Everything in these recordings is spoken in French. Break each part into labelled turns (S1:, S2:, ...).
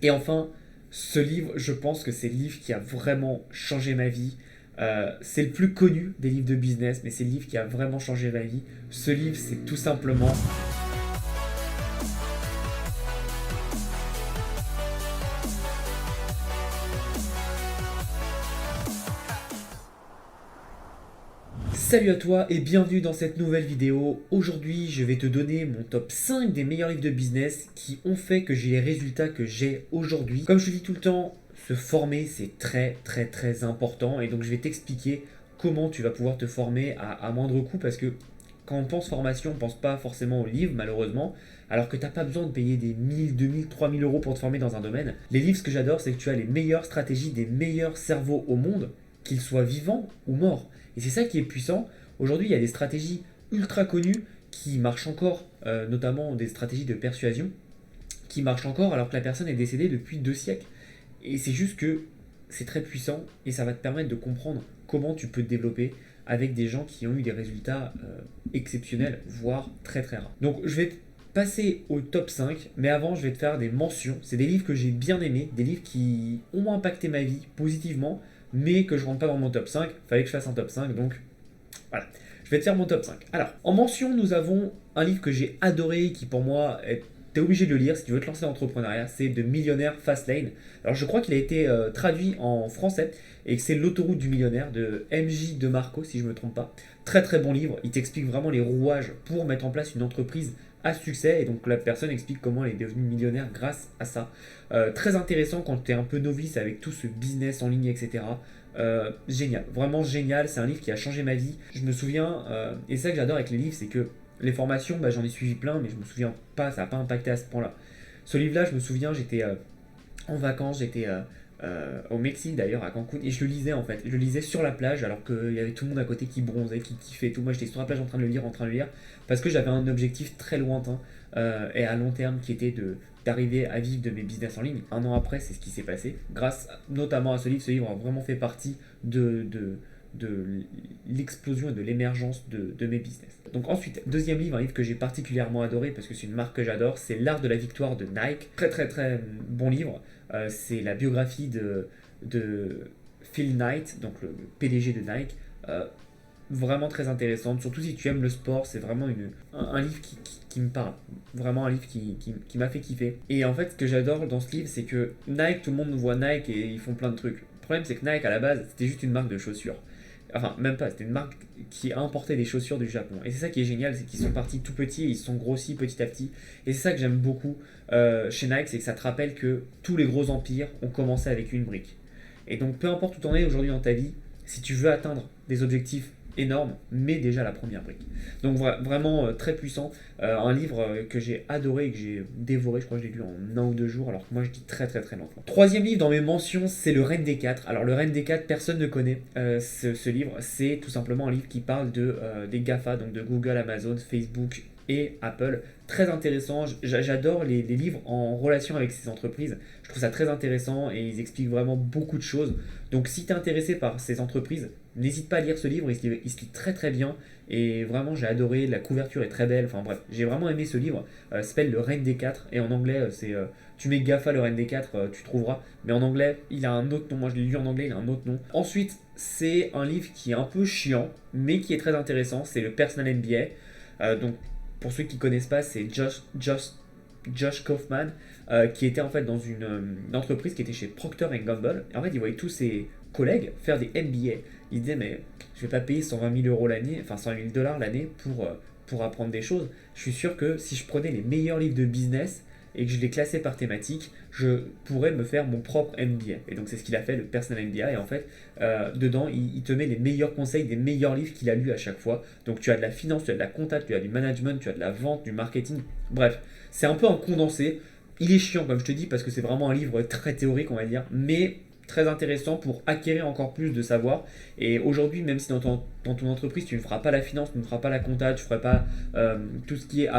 S1: Et enfin, ce livre, je pense que c'est le livre qui a vraiment changé ma vie. C'est le plus connu des livres de business, mais c'est le livre qui a vraiment changé ma vie. Ce livre, c'est tout simplement Salut à toi et bienvenue dans cette nouvelle vidéo. Aujourd'hui, je vais te donner mon top 5 des meilleurs livres de business qui ont fait que j'ai les résultats que j'ai aujourd'hui. Comme je te dis tout le temps, se former, c'est très important et donc je vais t'expliquer comment tu vas pouvoir te former à moindre coût parce que quand on pense formation, on ne pense pas forcément aux livres malheureusement, alors que tu n'as pas besoin de payer des 1000, 2000, 3000 euros pour te former dans un domaine. Les livres, ce que j'adore, c'est que tu as les meilleures stratégies des meilleurs cerveaux au monde, qu'ils soient vivants ou morts. Et c'est ça qui est puissant. Aujourd'hui, il y a des stratégies ultra connues qui marchent encore, notamment des stratégies de persuasion, qui marchent encore alors que la personne est décédée depuis 2 siècles. Et c'est juste que c'est très puissant et ça va te permettre de comprendre comment tu peux te développer avec des gens qui ont eu des résultats exceptionnels, voire très rares. Donc je vais passer au top 5, mais avant je vais te faire des mentions. C'est des livres que j'ai bien aimés, des livres qui ont impacté ma vie positivement, mais que je rentre pas dans mon top 5. Fallait que je fasse un top 5, donc voilà. Je vais te faire mon top 5. Alors, en mention, nous avons un livre que j'ai adoré, qui pour moi, t'es obligé de le lire si tu veux te lancer dans l'entrepreneuriat, c'est The Millionaire Fastlane. Alors, je crois qu'il a été traduit en français, et que c'est L'autoroute du millionnaire de MJ de Marco, si je ne me trompe pas. Très bon livre, il t'explique vraiment les rouages pour mettre en place une entreprise à succès, et donc la personne explique comment elle est devenue millionnaire grâce à ça. Très intéressant quand tu es un peu novice avec tout ce business en ligne, etc. Génial, vraiment génial, c'est un livre qui a changé ma vie. Je me souviens, et c'est ça que j'adore avec les livres, c'est que les formations, bah, j'en ai suivi plein, mais je me souviens pas, ça n'a pas impacté à ce point-là. Ce livre-là, je me souviens, j'étais en vacances, j'étais au Mexique d'ailleurs, à Cancun, et je le lisais en fait. Je le lisais sur la plage alors qu'il y avait tout le monde à côté qui bronzait, qui kiffait et tout. Moi j'étais sur la plage en train de le lire, parce que j'avais un objectif très lointain et à long terme qui était d'arriver à vivre de mes business en ligne. Un an après, c'est ce qui s'est passé, grâce notamment à ce livre. Ce livre a vraiment fait partie de l'explosion et de l'émergence de mes business. Donc ensuite, deuxième livre, un livre que j'ai particulièrement adoré parce que c'est une marque que j'adore, c'est L'Art de la Victoire de Nike. Très bon livre. C'est la biographie de Phil Knight, donc le PDG de Nike. Vraiment très intéressante, surtout si tu aimes le sport, c'est vraiment un livre qui me parle. Vraiment un livre qui m'a fait kiffer. Et en fait, ce que j'adore dans ce livre, c'est que Nike, tout le monde voit Nike et ils font plein de trucs. Le problème, c'est que Nike, à la base, c'était juste une marque de chaussures. Enfin, même pas, c'était une marque qui a importé des chaussures du Japon. Et c'est ça qui est génial, c'est qu'ils sont partis tout petits et ils se sont grossis petit à petit. Et c'est ça que j'aime beaucoup chez Nike, c'est que ça te rappelle que tous les gros empires ont commencé avec une brique. Et donc, peu importe où tu en es aujourd'hui dans ta vie, si tu veux atteindre des objectifs énormes, mais déjà la première brique. Donc vraiment très puissant. Un livre que j'ai adoré et que j'ai dévoré, je crois que je l'ai lu en 1 ou 2 jours, alors que moi je dis très lentement. Troisième livre dans mes mentions, c'est Le Règne des 4. Alors Le Règne des 4, personne ne connaît ce livre. C'est tout simplement un livre qui parle des GAFA, donc de Google, Amazon, Facebook et Apple. Très intéressant, j'adore les livres en relation avec ces entreprises. Je trouve ça très intéressant et ils expliquent vraiment beaucoup de choses. Donc si tu es intéressé par ces entreprises, n'hésite pas à lire ce livre, il se lit très bien. Et vraiment j'ai adoré, la couverture est très belle. Enfin bref, j'ai vraiment aimé ce livre. Ça s'appelle Le Règne des 4 et en anglais c'est... tu mets GAFA Le Règne des 4, tu trouveras. Mais en anglais, il a un autre nom. Moi je l'ai lu en anglais, il a un autre nom. Ensuite, c'est un livre qui est un peu chiant, mais qui est très intéressant. C'est le Personal MBA. Donc pour ceux qui ne connaissent pas, c'est Josh Kaufman, qui était en fait dans une entreprise qui était chez Procter Gamble. Et en fait, il voyait tous ses collègues faire des MBA. Il disait, mais je vais pas payer 120 000 euros l'année, enfin 120 000 dollars l'année pour apprendre des choses. Je suis sûr que si je prenais les meilleurs livres de business et que je les classais par thématique, je pourrais me faire mon propre MBA. Et donc c'est ce qu'il a fait, le Personal MBA. Et en fait, dedans, il te met les meilleurs conseils des meilleurs livres qu'il a lus à chaque fois. Donc tu as de la finance, tu as de la compta, tu as du management, tu as de la vente, du marketing. Bref, c'est un peu un condensé. Il est chiant, comme je te dis, parce que c'est vraiment un livre très théorique, on va dire, mais très intéressant pour acquérir encore plus de savoir. Et aujourd'hui, même si dans ton entreprise, tu ne feras pas la finance, tu ne feras pas la compta, tu ne feras pas tout ce qui est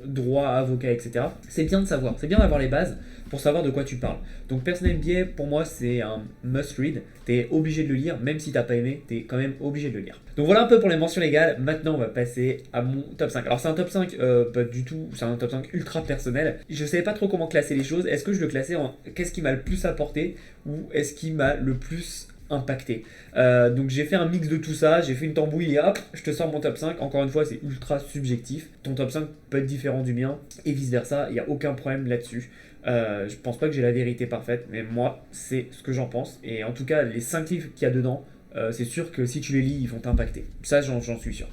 S1: droit, avocat, etc., c'est bien de savoir, c'est bien d'avoir les bases, pour savoir de quoi tu parles. Donc Personal MBA, pour moi, c'est un must-read. Tu es obligé de le lire, même si tu n'as pas aimé, tu es quand même obligé de le lire. Donc voilà un peu pour les mentions légales. Maintenant, on va passer à mon top 5. Alors c'est un top 5, pas du tout, c'est un top 5 ultra personnel. Je ne savais pas trop comment classer les choses. Est-ce que je le classais en qu'est-ce qui m'a le plus apporté ou est-ce qui m'a le plus impacté. Donc j'ai fait un mix de tout ça, j'ai fait une tambouille et hop, je te sors mon top 5. Encore une fois, c'est ultra subjectif. Ton top 5 peut être différent du mien et vice versa, il n'y a aucun problème là-dessus. Je pense pas que j'ai la vérité parfaite, mais moi, c'est ce que j'en pense. Et en tout cas, les 5 livres qu'il y a dedans, c'est sûr que si tu les lis, ils vont t'impacter. Ça, j'en suis sûr.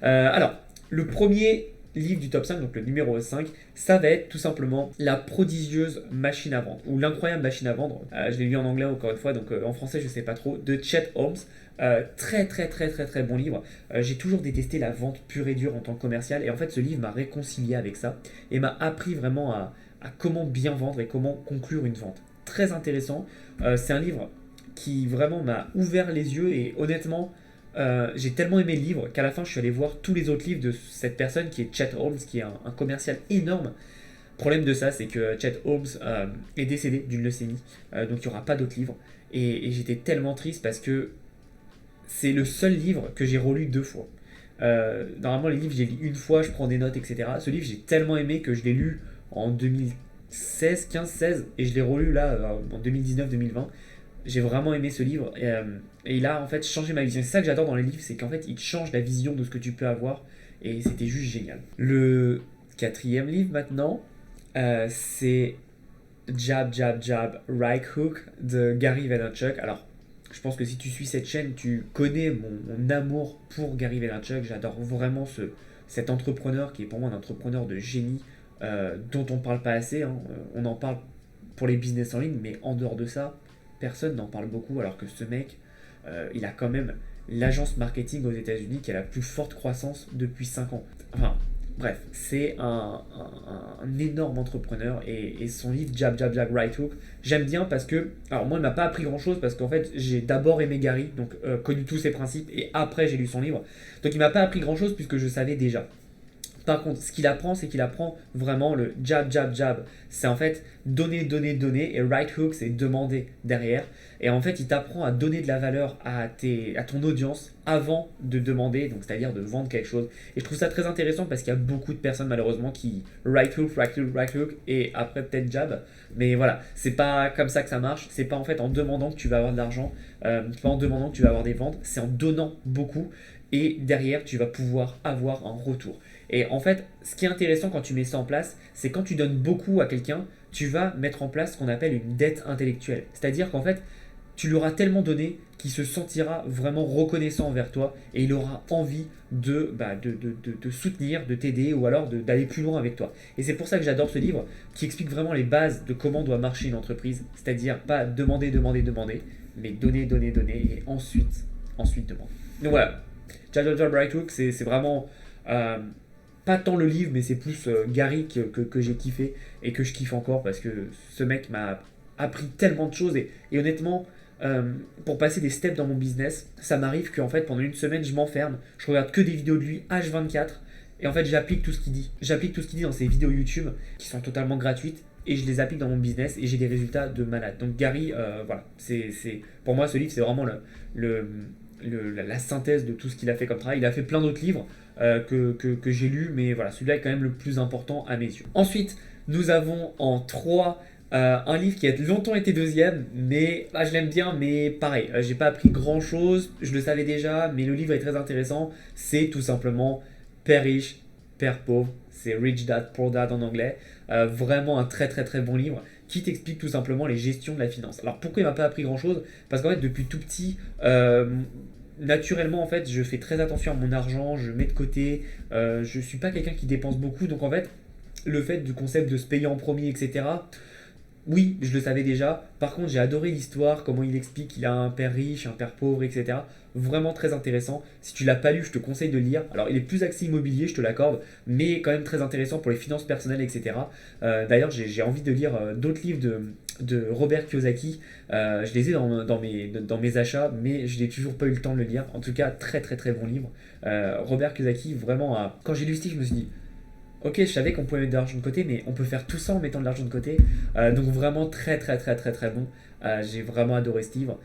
S1: Alors, le premier livre du top 5, donc le numéro 5, ça va être tout simplement La prodigieuse machine à vendre, ou L'incroyable machine à vendre. Je l'ai lu en anglais encore une fois, donc en français je sais pas trop, de Chet Holmes. Très bon livre. J'ai toujours détesté la vente pure et dure en tant que commercial, et en fait ce livre m'a réconcilié avec ça, et m'a appris vraiment à comment bien vendre et comment conclure une vente. Très intéressant. C'est un livre qui vraiment m'a ouvert les yeux, et honnêtement, j'ai tellement aimé le livre qu'à la fin je suis allé voir tous les autres livres de cette personne qui est Chet Holmes, qui est un commercial énorme. Le problème de ça, c'est que Chet Holmes est décédé d'une leucémie, donc il n'y aura pas d'autres livres. Et j'étais tellement triste parce que c'est le seul livre que j'ai relu 2 fois. Normalement, les livres, j'ai lu une fois, je prends des notes, etc. Ce livre, j'ai tellement aimé que je l'ai lu en 2016, 15-16, et je l'ai relu là en 2019-2020. J'ai vraiment aimé ce livre et il a en fait changé ma vision. C'est ça que j'adore dans les livres, c'est qu'en fait il change la vision de ce que tu peux avoir et c'était juste génial. Le quatrième livre maintenant, c'est Jab Jab Jab Right Hook de Gary Vaynerchuk. Alors je pense que si tu suis cette chaîne, tu connais mon amour pour Gary Vaynerchuk. J'adore vraiment cet entrepreneur qui est pour moi un entrepreneur de génie dont on ne parle pas assez, hein. On en parle pour les business en ligne, mais en dehors de ça, personne n'en parle beaucoup, alors que ce mec, il a quand même l'agence marketing aux États-Unis qui a la plus forte croissance depuis 5 ans. Enfin, bref, c'est un énorme entrepreneur et son livre Jab Jab Jab Right Hook, j'aime bien parce que, alors moi, il m'a pas appris grand chose parce qu'en fait, j'ai d'abord aimé Gary, donc connu tous ses principes et après j'ai lu son livre. Donc il m'a pas appris grand chose puisque je savais déjà. Par contre, ce qu'il apprend, c'est qu'il apprend vraiment le jab, jab, jab. C'est en fait donner, donner, donner. Et right hook, c'est demander derrière. Et en fait, il t'apprend à donner de la valeur à ton audience avant de demander, donc c'est-à-dire de vendre quelque chose. Et je trouve ça très intéressant parce qu'il y a beaucoup de personnes malheureusement qui right hook, right hook, right hook et après peut-être jab. Mais voilà, c'est pas comme ça que ça marche. C'est pas en fait en demandant que tu vas avoir de l'argent. C'est pas en demandant que tu vas avoir des ventes. C'est en donnant beaucoup. Et derrière, tu vas pouvoir avoir un retour. Et en fait, ce qui est intéressant quand tu mets ça en place, c'est quand tu donnes beaucoup à quelqu'un, tu vas mettre en place ce qu'on appelle une dette intellectuelle. C'est-à-dire qu'en fait, tu lui auras tellement donné qu'il se sentira vraiment reconnaissant envers toi et il aura envie de soutenir, de t'aider ou alors d'aller plus loin avec toi. Et c'est pour ça que j'adore ce livre qui explique vraiment les bases de comment doit marcher une entreprise. C'est-à-dire pas demander, demander, demander, mais donner, donner, donner et ensuite demander. Donc voilà, Jab Bright Hook, c'est vraiment... pas tant le livre, mais c'est plus Gary que j'ai kiffé et que je kiffe encore parce que ce mec m'a appris tellement de choses et honnêtement, pour passer des steps dans mon business, ça m'arrive qu'en fait pendant une semaine je m'enferme, je regarde que des vidéos de lui H24 et en fait j'applique tout ce qu'il dit. J'applique tout ce qu'il dit dans ses vidéos YouTube qui sont totalement gratuites et je les applique dans mon business et j'ai des résultats de malade. Donc Gary, voilà, pour moi ce livre c'est vraiment la synthèse de tout ce qu'il a fait comme travail. Il a fait plein d'autres livres que j'ai lus, mais voilà, celui-là est quand même le plus important à mes yeux. Ensuite, nous avons en 3 un livre qui a longtemps été deuxième, mais je l'aime bien, mais pareil, j'ai pas appris grand chose, je le savais déjà, mais le livre est très intéressant. C'est tout simplement Père riche, Père pauvre. C'est Rich Dad Poor Dad en anglais. Vraiment un très bon livre qui t'explique tout simplement les gestions de la finance. Alors pourquoi il m'a pas appris grand chose? Parce qu'en fait depuis tout petit, naturellement en fait je fais très attention à mon argent, je mets de côté, je suis pas quelqu'un qui dépense beaucoup, donc en fait le fait du concept de se payer en premier, etc. Oui, je le savais déjà. Par contre, j'ai adoré l'histoire, comment il explique qu'il a un père riche, un père pauvre, etc. Vraiment très intéressant. Si tu l'as pas lu, je te conseille de le lire. Alors, il est plus axé immobilier, je te l'accorde, mais quand même très intéressant pour les finances personnelles, etc. D'ailleurs, j'ai envie de lire d'autres livres de Robert Kiyosaki. Je les ai dans mes achats, mais je n'ai toujours pas eu le temps de le lire. En tout cas, très bon livre. Robert Kiyosaki, vraiment, quand j'ai lu ce livre, je me suis dit, ok, je savais qu'on pouvait mettre de l'argent de côté, mais on peut faire tout ça en mettant de l'argent de côté. Donc vraiment très très très très très bon. J'ai vraiment adoré ce livre.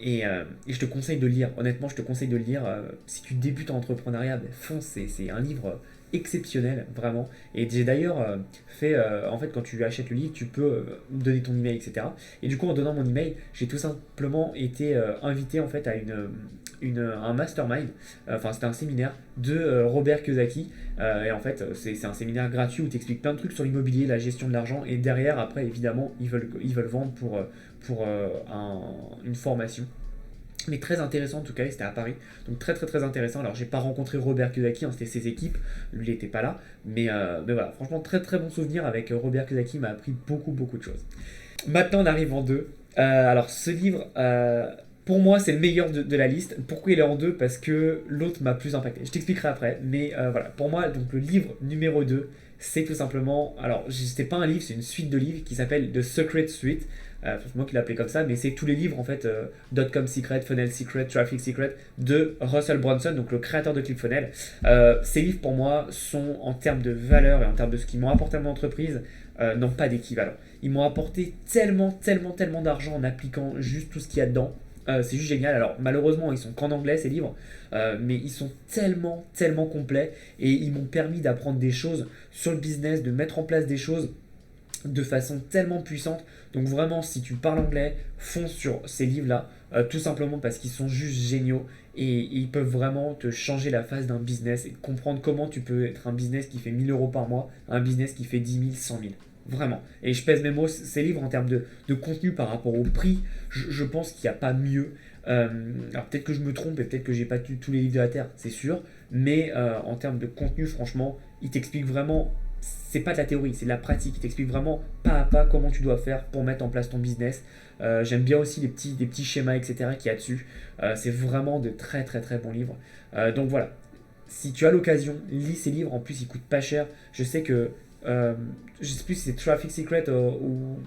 S1: Et je te conseille de le lire. Honnêtement, je te conseille de le lire. Si tu débutes en entrepreneuriat, ben, fonce, c'est un livre exceptionnel, vraiment. Et j'ai d'ailleurs en fait, quand tu achètes le livre, tu peux donner ton email, etc. Et du coup, en donnant mon email, j'ai tout simplement été invité en fait à un mastermind, enfin c'était un séminaire de Robert Kiyosaki. Et en fait, c'est un séminaire gratuit où tu expliques plein de trucs sur l'immobilier, la gestion de l'argent. Et derrière, après, évidemment, ils veulent vendre pour une formation. Mais très intéressant en tout cas, et c'était à Paris. Donc très très très intéressant. Alors j'ai pas rencontré Robert Kiyosaki, hein, c'était ses équipes, lui il était pas là. Mais voilà, franchement très très bon souvenir avec Robert Kiyosaki, m'a appris beaucoup beaucoup de choses. Maintenant on arrive en deux. Alors ce livre, pour moi c'est le meilleur de la liste. Pourquoi il est en deux? Parce que l'autre m'a plus impacté. Je t'expliquerai après. Mais voilà, pour moi donc le livre numéro 2 c'est tout simplement, alors c'était pas un livre, c'est une suite de livres qui s'appelle The Secret Suite. C'est moi qui l'ai appelé comme ça, mais c'est tous les livres en fait, Dotcom Secret, Funnel Secret, Traffic Secret de Russell Brunson, donc le créateur de ClickFunnels. Ces livres pour moi sont en termes de valeur et en termes de ce qu'ils m'ont apporté à mon entreprise, n'ont pas d'équivalent. Ils m'ont apporté tellement, tellement, tellement d'argent en appliquant juste tout ce qu'il y a dedans. C'est juste génial. Alors malheureusement ils sont qu'en anglais ces livres, mais ils sont tellement, tellement complets et ils m'ont permis d'apprendre des choses sur le business, de mettre en place des choses de façon tellement puissante. Donc vraiment, si tu parles anglais, fonce sur ces livres-là, tout simplement parce qu'ils sont juste géniaux et ils peuvent vraiment te changer la face d'un business et comprendre comment tu peux être un business qui fait 1000 € par mois, un business qui fait 10 000, 100 000. Vraiment. Et je pèse mes mots, ces livres en termes de contenu par rapport au prix, je pense qu'il n'y a pas mieux. Alors peut-être que je me trompe et peut-être que j'ai pas tous les livres de la Terre, c'est sûr, mais en termes de contenu, franchement, ils t'expliquent vraiment, c'est pas de la théorie, c'est de la pratique. Il t'explique vraiment pas à pas comment tu dois faire pour mettre en place ton business. J'aime bien aussi les petits schémas, etc. qu'il y a dessus. C'est vraiment de très très très bons livres. Donc voilà, si tu as l'occasion, lis ces livres. En plus, ils coûtent pas cher. Je sais que, je sais plus si c'est Traffic Secret ou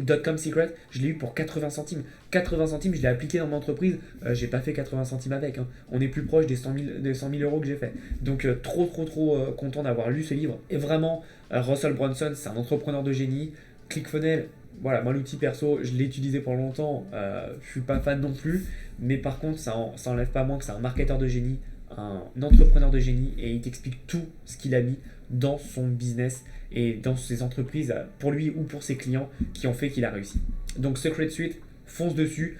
S1: Dotcom Secret, je l'ai eu pour 80 centimes. 80 centimes, je l'ai appliqué dans mon entreprise, j'ai pas fait 80 centimes avec. Hein. On est plus proche des 100 000 € que j'ai fait. Donc trop trop trop content d'avoir lu ce livre. Et vraiment, Russell Brunson, c'est un entrepreneur de génie. ClickFunnels, voilà, moi l'outil perso, je l'ai utilisé pour longtemps, je suis pas fan non plus. Mais par contre, ça enlève pas moins que c'est un marketeur de génie, un entrepreneur de génie, et il t'explique tout ce qu'il a mis dans son business et dans ses entreprises, pour lui ou pour ses clients, qui ont fait qu'il a réussi. Donc Secret Suite, fonce dessus,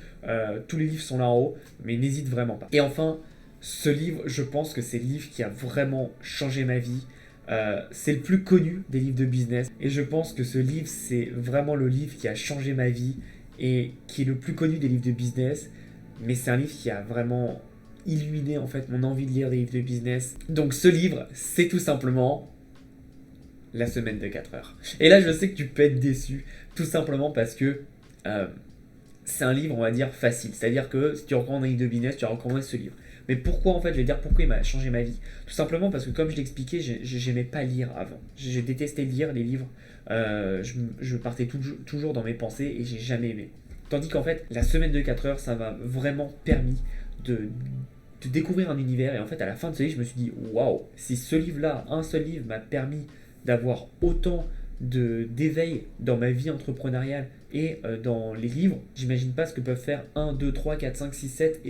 S1: tous les livres sont là en haut, mais n'hésite vraiment pas. Et enfin, ce livre, je pense que c'est le livre qui a vraiment changé ma vie. C'est le plus connu des livres de business, et je pense que ce livre, c'est vraiment le livre qui a changé ma vie et qui est le plus connu des livres de business, mais c'est un livre qui a vraiment illuminé en fait mon envie de lire des livres de business. Donc ce livre, c'est tout simplement La semaine de 4 heures. Et là, je sais que tu peux être déçu, tout simplement parce que c'est un livre, on va dire, facile. C'est-à-dire que si tu recommandes un livre de business, tu recommandes ce livre. Mais pourquoi, en fait, je vais dire pourquoi il m'a changé ma vie. Tout simplement parce que, comme je l'expliquais, j'aimais pas lire avant. J'ai détesté lire les livres. Je partais toujours dans mes pensées et j'ai jamais aimé. Tandis qu'en fait, la semaine de 4 heures, ça m'a vraiment permis de découvrir un univers. Et en fait, à la fin de ce livre, je me suis dit, waouh, si ce livre-là, un seul livre, m'a permis d'avoir autant d'éveil dans ma vie entrepreneuriale et dans les livres, j'imagine pas ce que peuvent faire 1, 2, 3, 4, 5, 6, 7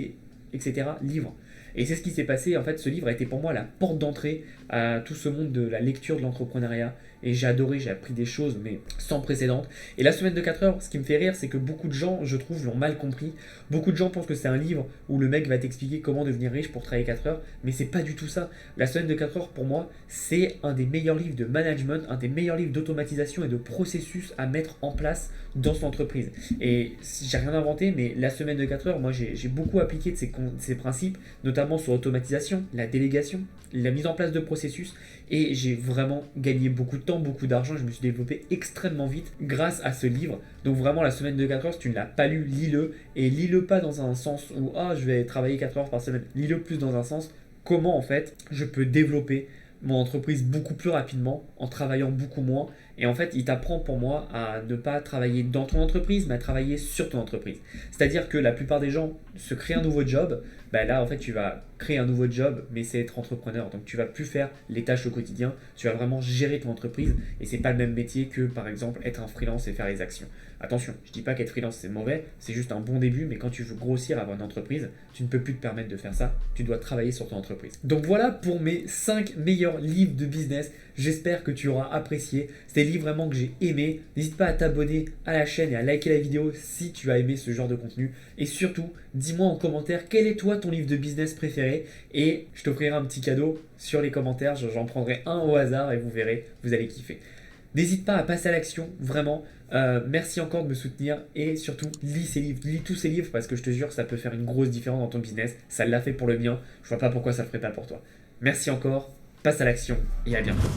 S1: etc. livres. Et c'est ce qui s'est passé. En fait, ce livre a été pour moi la porte d'entrée à tout ce monde de la lecture, de l'entrepreneuriat. Et j'ai adoré, j'ai appris des choses, mais sans précédent. Et la semaine de 4 heures, ce qui me fait rire, c'est que beaucoup de gens, je trouve, l'ont mal compris. Beaucoup de gens pensent que c'est un livre où le mec va t'expliquer comment devenir riche pour travailler 4 heures. Mais c'est pas du tout ça. La semaine de 4 heures, pour moi, c'est un des meilleurs livres de management, un des meilleurs livres d'automatisation et de processus à mettre en place dans son entreprise. Et j'ai rien inventé, mais la semaine de 4 heures, moi, j'ai beaucoup appliqué de ces principes, notamment sur l'automatisation, la délégation, la mise en place de processus, et j'ai vraiment gagné beaucoup de temps, beaucoup d'argent. Je me suis développé extrêmement vite grâce à ce livre. Donc vraiment, la semaine de 4 heures, si tu ne l'as pas lu, lis-le, et lis-le pas dans un sens où je vais travailler 4 heures par semaine. Lis-le plus dans un sens comment en fait je peux développer mon entreprise beaucoup plus rapidement en travaillant beaucoup moins Et en fait, il t'apprend pour moi à ne pas travailler dans ton entreprise, mais à travailler sur ton entreprise. C'est-à-dire que la plupart des gens se créent un nouveau job. Bah là, en fait, tu vas créer un nouveau job, mais c'est être entrepreneur. Donc, tu vas plus faire les tâches au quotidien. Tu vas vraiment gérer ton entreprise. Et c'est pas le même métier que, par exemple, être un freelance et faire les actions. Attention, je dis pas qu'être freelance c'est mauvais, c'est juste un bon début, mais quand tu veux grossir, avoir une entreprise, tu ne peux plus te permettre de faire ça, tu dois travailler sur ton entreprise. Donc voilà pour mes 5 meilleurs livres de business, j'espère que tu auras apprécié, c'est des livres vraiment que j'ai aimé, n'hésite pas à t'abonner à la chaîne et à liker la vidéo si tu as aimé ce genre de contenu, et surtout, dis-moi en commentaire quel est toi ton livre de business préféré, et je t'offrirai un petit cadeau sur les commentaires, j'en prendrai un au hasard et vous verrez, vous allez kiffer. N'hésite pas à passer à l'action, vraiment. Merci encore de me soutenir et surtout lis ces livres, lis tous ces livres parce que je te jure ça peut faire une grosse différence dans ton business. Ça l'a fait pour le mien, je vois pas pourquoi ça le ferait pas pour toi. Merci encore, passe à l'action et à bientôt.